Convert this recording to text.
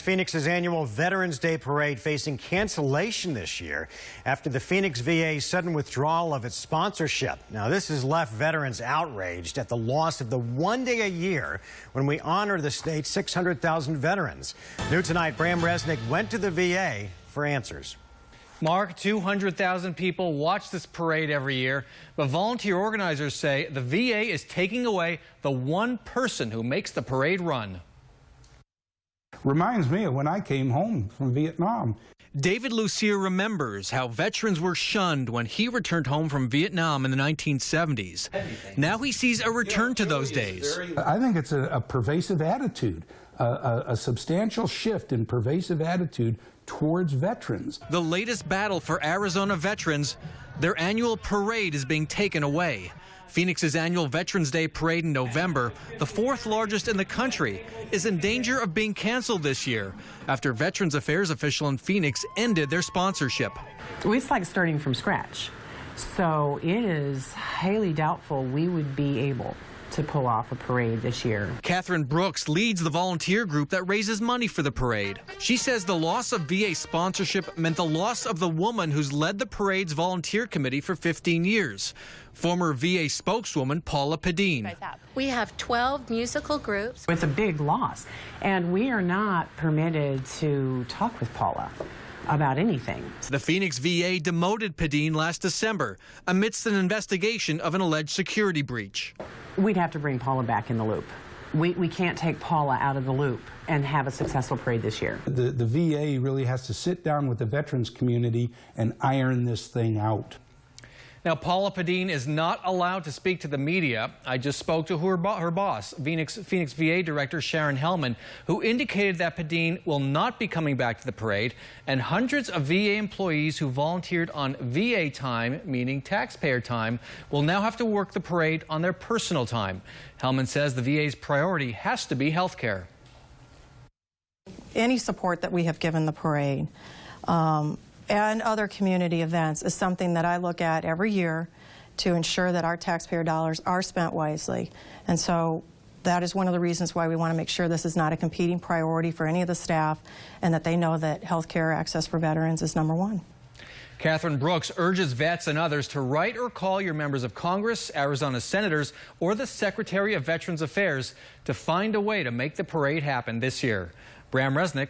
Phoenix's annual Veterans Day Parade facing cancellation this year after the Phoenix VA's sudden withdrawal of its sponsorship. Now, this has left veterans outraged at the loss of the one day a year when we honor the state's 600,000 veterans. New tonight, Bram Resnick went to the VA for answers. Mark, 200,000 people watch this parade every year, but volunteer organizers say the VA is taking away the one person who makes the parade run. Reminds me of when I came home from Vietnam. David Lucier remembers how veterans were shunned when he returned home from Vietnam in the 1970s. Now he sees a return to those days. I think it's a pervasive attitude, a substantial shift in pervasive attitude towards veterans. The latest battle for Arizona veterans, their annual parade is being taken away. Phoenix's annual Veterans Day parade in November, the fourth largest in the country, is in danger of being canceled this year after Veterans Affairs official in Phoenix ended their sponsorship. It's like starting from scratch. So it is highly doubtful we would be able to pull off a parade this year. Catherine Brooks leads the volunteer group that raises money for the parade. She says the loss of VA sponsorship meant the loss of the woman who's led the parade's volunteer committee for 15 years. Former VA spokeswoman Paula Pedene. We have 12 musical groups. It's a big loss, and we are not permitted to talk with Paula about anything. The Phoenix VA demoted Pedene last December amidst an investigation of an alleged security breach. We'd have to bring Paula back in the loop. We can't take Paula out of the loop and have a successful parade this year. The VA really has to sit down with the veterans community and iron this thing out. Now, Paula Pedene is not allowed to speak to the media. I just spoke to her boss, Phoenix VA Director Sharon Hellman, who indicated that Pedene will not be coming back to the parade, and hundreds of VA employees who volunteered on VA time, meaning taxpayer time, will now have to work the parade on their personal time. Hellman says the VA's priority has to be health care. Any support that we have given the parade and other community events is something that I look at every year to ensure that our taxpayer dollars are spent wisely. And so that is one of the reasons why we want to make sure this is not a competing priority for any of the staff and that they know that health care access for veterans is #1. Catherine Brooks urges vets and others to write or call your members of Congress, Arizona senators, or the Secretary of Veterans Affairs to find a way to make the parade happen this year. Bram Resnick,